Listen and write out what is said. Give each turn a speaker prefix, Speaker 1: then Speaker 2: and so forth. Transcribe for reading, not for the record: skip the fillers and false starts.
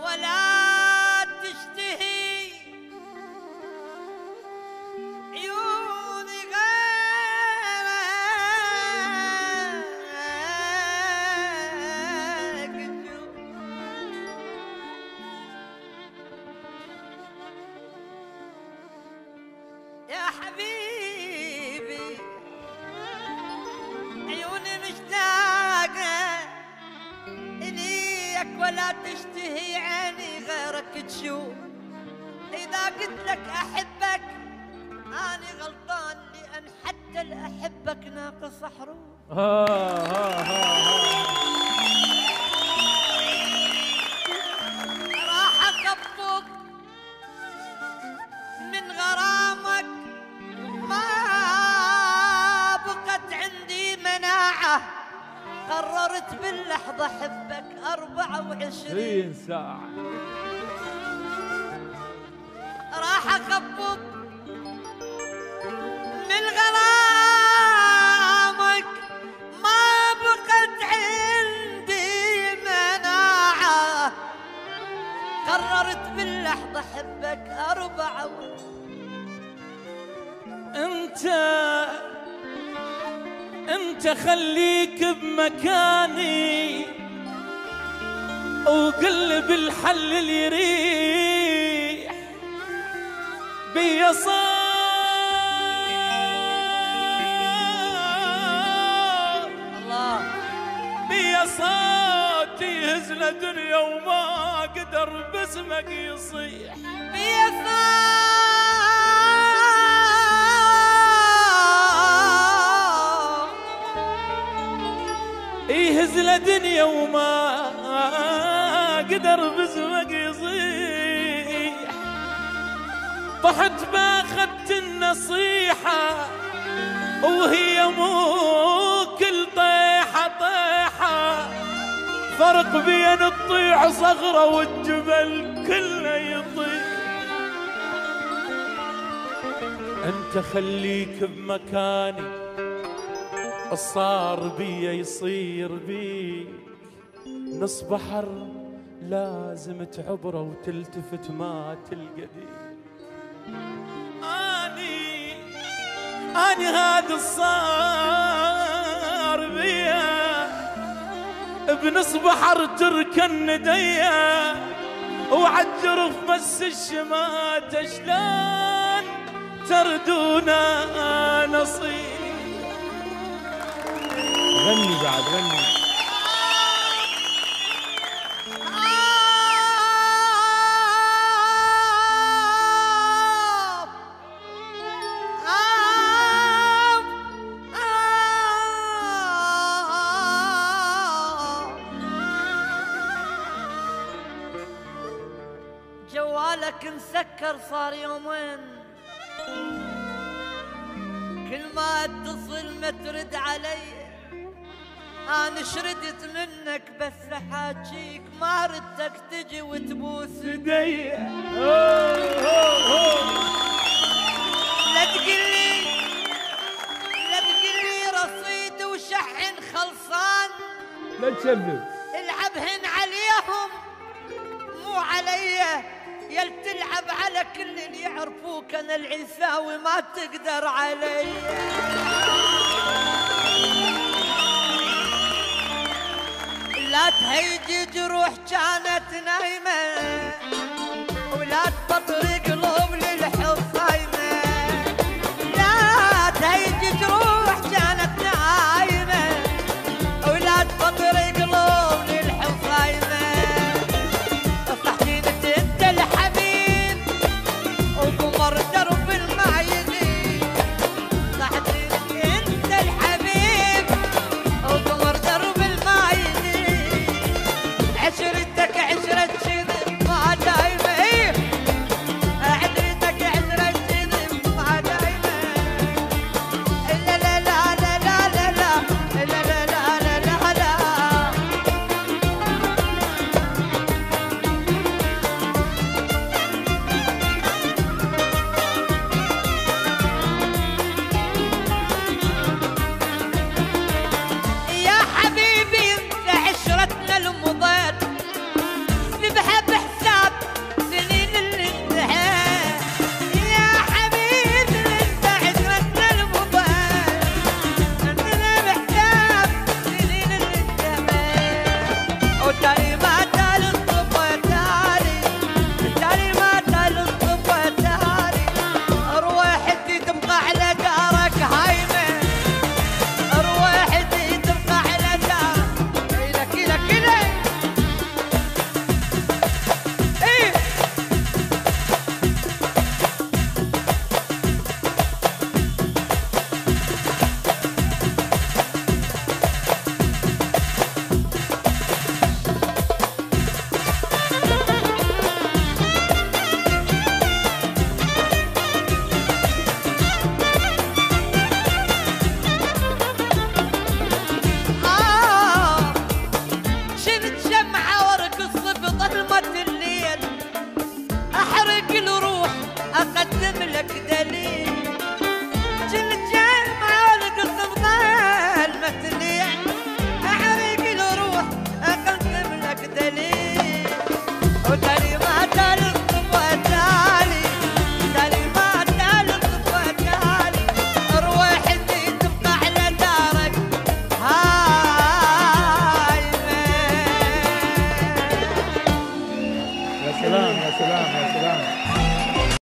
Speaker 1: ولا تشتهي عيوني غيرك تشوف يا حبيبي عيوني مشتاقة إليك ولا تشتهي عيني غيرك تشوف. إذا قلت لك أحبك أنا غلطان لأن حتى الأحبك ناقص حروف. راح أكفك من غرامك ما بقت عندي مناعة. قررت باللحظة أحبك 24
Speaker 2: ساعة.
Speaker 1: راح أخبط من غرامك ما بقت عندي مناعة. قررت باللحظة أحبك 24.
Speaker 2: انت خليك بمكاني وقلب الحل اللي يريح بيا صوت
Speaker 1: الله
Speaker 2: بيا صوت يهز لدنيا وما قدر باسمك يصيح
Speaker 1: بيا صوت
Speaker 2: يهز لدنيا وما قدر باسمك يصيح. طحت باخذت النصيحة وهي مو كل طيحة طيحة. فرق بين تطيح صخرة والجبل كله يطيح. انت خليك بمكاني الصار بيا يصير بيك. نص بحر لازم تعبره وتلتفت ما تلقى ديك. أني هذا الصار بيا بنص بحر تركن نديا وعجر في مس الشمات شلون تردونا نصيب. غني بعد غني.
Speaker 1: جوالك مسكر صار يومين كل ما اتصل ما ترد علي. أنا شردت منك بس حاجيك ما ردك تجي وتبوس
Speaker 2: يدي.
Speaker 1: لا تقلي رصيد وشحن خلصان.
Speaker 2: لا تشبب
Speaker 1: العبهن عليهم مو علي. يل تلعب على كل اللي يعرفوك انا العيساوي ما تقدر علي. لا تهيج جروح كانت نايمة ولا